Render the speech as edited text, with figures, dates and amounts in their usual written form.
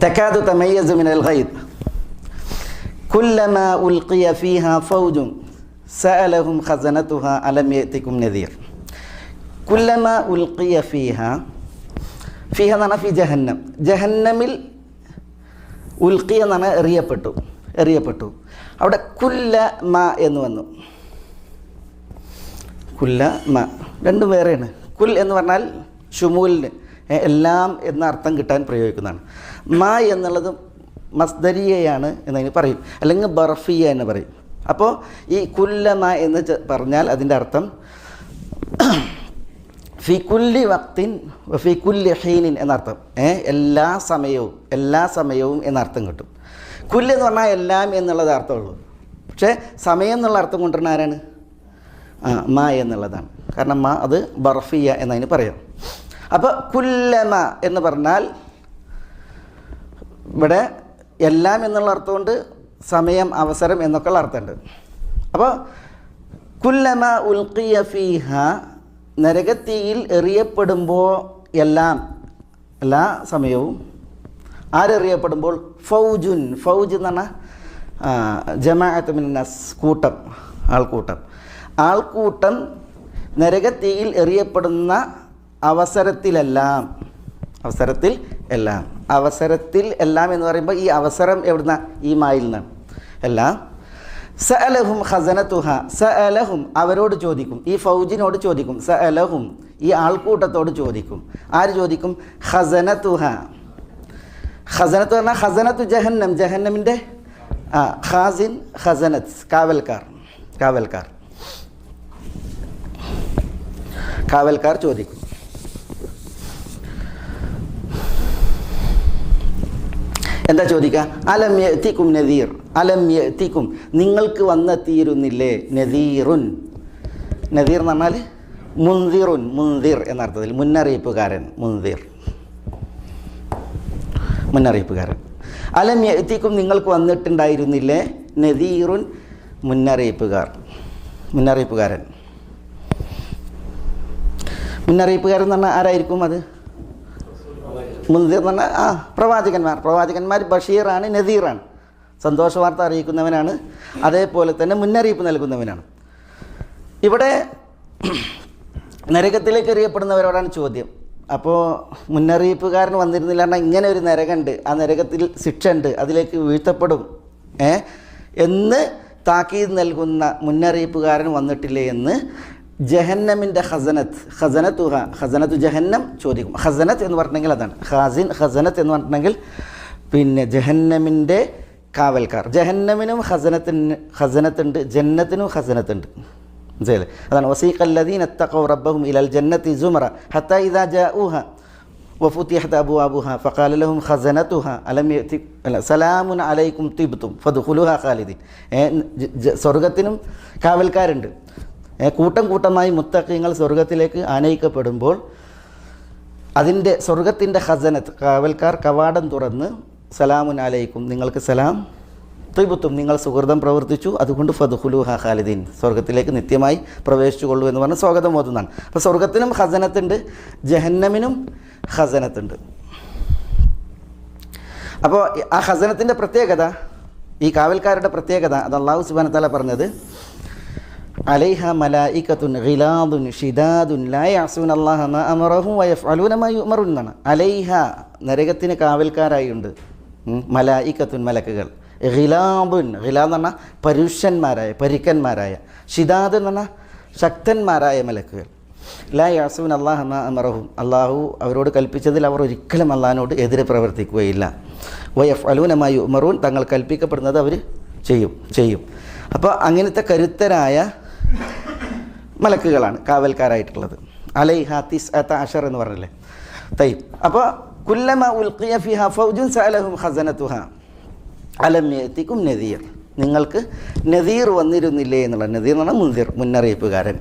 തകാദു തമയ്യസു മിനൽ ഗൈദ് കുല്ലമാ ഉൽഖിയ ഫീഹാ ഫൗജുൻ സഅലഹും ഖസനതുഹാ അലം യഅതികും നദീർ. കുല്ലമാ ഉൽഖിയ ഫീഹാ എന്ന് പറഞ്ഞാൽ ഫി ജഹന്നം, ജഹന്നമിൽ ഉൽഖിയ എന്ന് പറഞ്ഞാൽ എറിയപ്പെട്ടു. അവിടെ കുല്ല മ എന്ന് വന്നു. കുല്ല മ രണ്ടും വേറെയാണ്. കുൽ എന്ന് പറഞ്ഞാൽ ഷുമൂലിന് എല്ലാം എന്ന അർത്ഥം കിട്ടാൻ പ്രയോഗിക്കുന്നതാണ്. മ എന്നുള്ളത് മസ്ദരിയയാണ് എന്നതിന് പറയും, അല്ലെങ്കിൽ ബർഫിയ എന്ന് പറയും. അപ്പോൾ ഈ കുല്ല മ എന്ന് പറഞ്ഞാൽ അതിൻ്റെ അർത്ഥം ഫി കുല്ലി വക്തിൻ ഫി കുല്ലി ഹീനിൻ എന്നർത്ഥം. എല്ലാ സമയവും എന്നർത്ഥം കിട്ടും. കുല്ല് എന്ന് പറഞ്ഞാൽ എല്ലാം എന്നുള്ളത് അർത്ഥമുള്ളൂ. പക്ഷേ സമയം എന്നുള്ള അർത്ഥം കൊണ്ടുവരുന്ന ആരാണ്? മ എന്നുള്ളതാണ്. കാരണം മ അത് ബർഫിയ എന്നതിന് പറയാം. അപ്പോൾ കുല്ലമ എന്ന് പറഞ്ഞാൽ ഇവിടെ എല്ലാം എന്നുള്ള അർത്ഥമുണ്ട്, സമയം, അവസരം എന്നൊക്കെയുള്ള അർത്ഥമുണ്ട്. അപ്പോൾ കുല്ലമ ഉൽഖിയ ഫീഹ, നരകത്തീയിൽ എറിയപ്പെടുമ്പോൾ എല്ലാ സമയവും ആരെറിയപ്പെടുമ്പോൾ ഫൗജ് എന്ന് പറഞ്ഞാൽ ജമാഅത്ത് മിനന്നാസ്, ആൾക്കൂട്ടം നരകത്തീയിൽ എറിയപ്പെടുന്ന അവസരത്തിൽ എല്ലാം എന്ന് പറയുമ്പോൾ ഈ അവസരം എവിടുന്ന? ഈ മായിൽ നിന്നാണ്. എല്ലാം സഅലഹും ഖസനതുഹ, സഅലഹും അവരോട് ചോദിക്കും, ഈ ഫൗജിനോട് ചോദിക്കും. സഅലഹും ഈ ആൾക്കൂട്ടത്തോട് ചോദിക്കും. ആര് ചോദിക്കും? ഖസനതുഹ. ഖസനത്ത് പറഞ്ഞാൽ ഖസനത്തു ജഹന്നം, ജഹന്നമിൻ്റെ ഖാസിൻ, ഖസനത്ത് കാവൽക്കാർ ചോദിക്കും. എന്താ ചോദിക്കുക? അലം യഅതികും നദീർ, അലം യഅതികും നിങ്ങൾക്ക് വന്നെത്തിയിരുന്നില്ലേ? നദീറുൻ, നദീർ എന്ന് പറഞ്ഞാൽ മുൻദിർ എന്നർത്ഥത്തിൽ മുന്നറിയിപ്പുകാരൻ. അലം യഅതികും നിങ്ങൾക്ക് വന്നിട്ടുണ്ടായിരുന്നില്ലേ? നദീറുൻ മുന്നറിയിപ്പുകാരൻ എന്ന് പറഞ്ഞാൽ ആരായിരിക്കും അത്? മുൻദിർ എന്ന് പറഞ്ഞാൽ പ്രവാചകന്മാർ ബഷീറാണ്, നദീറാണ്. സന്തോഷ വാർത്ത അറിയിക്കുന്നവനാണ്, അതേപോലെ തന്നെ മുന്നറിയിപ്പ് നൽകുന്നവനാണ്. ഇവിടെ നരകത്തിലേക്ക് എറിയപ്പെടുന്നവരോടാണ് ചോദ്യം. അപ്പോൾ മുന്നറിയിപ്പുകാരൻ വന്നിരുന്നില്ല എന്നാൽ ഇങ്ങനെ ഒരു നരകമുണ്ട്, ആ നരകത്തിൽ ശിക്ഷ ഉണ്ട്, അതിലേക്ക് വീഴ്ത്തപ്പെടും എന്ന് താക്കീത് നൽകുന്ന മുന്നറിയിപ്പുകാരൻ വന്നിട്ടില്ലേ എന്ന് ജഹന്നമിൻ്റെ ഖസനത്തു ജഹന്നം ചോദിക്കും. ഖസനത്ത് എന്ന് പറഞ്ഞിട്ടുണ്ടെങ്കിൽ അതാണ് ഖസനത്ത് എന്ന് പറഞ്ഞിട്ടുണ്ടെങ്കിൽ പിന്നെ ജഹന്നമിൻ്റെ കാവൽക്കാർ. ജഹന്നമിനും ഖസനത്തുണ്ട്, ജന്നത്തിനും ഖസനത്തുണ്ട്. മനസ്സിലായില്ലേ? അതാണ് വസീഖല്ലദീന ഇത്തഖൗ റബ്ബഹും ഇലൽ ജന്നത്തി സുമറ ഹത്താ ഇദാ ജാഊഹ വഫുതിഹത് അബ്വാബുഹാ ഫഖാല ലഹും ഖസനതുഹാ അലം സലാമുൻ അലൈക്കും തിബ്തും ഫദ്ഖുലുഹാ ഖാലിദീൻ. സ്വർഗത്തിനും കാവൽക്കാരുണ്ട്. കൂട്ടമായി മുത്തഖീങ്ങൾ സ്വർഗത്തിലേക്ക് ആനയിക്കപ്പെടുമ്പോൾ അതിൻ്റെ സ്വർഗത്തിൻ്റെ ഖസനത്ത് കാവൽക്കാർ കവാടം തുറന്ന് സലാമുൻ അലൈക്കും, നിങ്ങൾക്ക് സലാം, തിബ്തും നിങ്ങൾ സുഹൃതം പ്രവർത്തിച്ചു, അതുകൊണ്ട് ഫദ്ഖുലുഹാ ഖാലിദീൻ, സ്വർഗത്തിലേക്ക് നിത്യമായി പ്രവേശിച്ചു കൊള്ളൂ എന്ന് പറഞ്ഞ് സ്വാഗതം ഓതുന്നതാണ്. അപ്പോൾ സ്വർഗത്തിനും ഖസനത്തുണ്ട്, ജഹന്നമിനും ഖസനത്തുണ്ട്. അപ്പോൾ ആ ഖസനത്തിൻ്റെ പ്രത്യേകത, ഈ കാവൽക്കാരുടെ പ്രത്യേകത അത് അല്ലാഹു സുബ്ഹാനഹു വ തആല പറഞ്ഞത് അലൈഹ മലായികത്തുൻ ഗിലാദുൻ ഷിദാദുൻ ലാ യഅസൂന അല്ലാഹ മാ അമറഹും വയഫ്അലൂന മാ യുഅമറുൻ എന്നാണ്. അലൈഹ നരകത്തിന് കാവൽക്കാരായുണ്ട് മലായികത്തുൻ മലക്കുകൾ, ഗിലാദുൻ ഗിലാദ് എന്ന് പറഞ്ഞാൽ പരുക്കന്മാരായ, ഷിദാദ് എന്ന് പറഞ്ഞാൽ ശക്തന്മാരായ മലക്കുകൾ. ലാ യഅസൂന അല്ലാഹ മാ അമറഹും അല്ലാഹു അവരോട് കൽപ്പിച്ചതിൽ അവർ ഒരിക്കലും അല്ലാഹുവിനോട് എതിരെ പ്രവർത്തിക്കുകയില്ല. വയഫ്അലൂന മാ യുഅമറൂൻ തങ്ങൾ കൽപ്പിക്കപ്പെടുന്നത് അവർ ചെയ്യും. അപ്പോൾ അങ്ങനത്തെ കരുത്തരായ മലക്കുകളാണ് കാവൽക്കാരായിട്ടുള്ളത്. അലൈഹ തിസ്അത അശർ എന്ന് പറഞ്ഞില്ലേ. തയ്യിബ്. അപ്പോൾ കുല്ലമ ഉൽഖിയ ഫിഹാ ഫൗജുൻ സഅലഹും ഖസനതുഹാ അലം യഅതികും നദീർ, നിങ്ങൾക്ക് നദീർ വന്നിരുന്നില്ലേ എന്നുള്ള. നദീർ എന്ന് പറഞ്ഞാൽ മുൻദിർ, മുന്നറിയിപ്പുകാരൻ.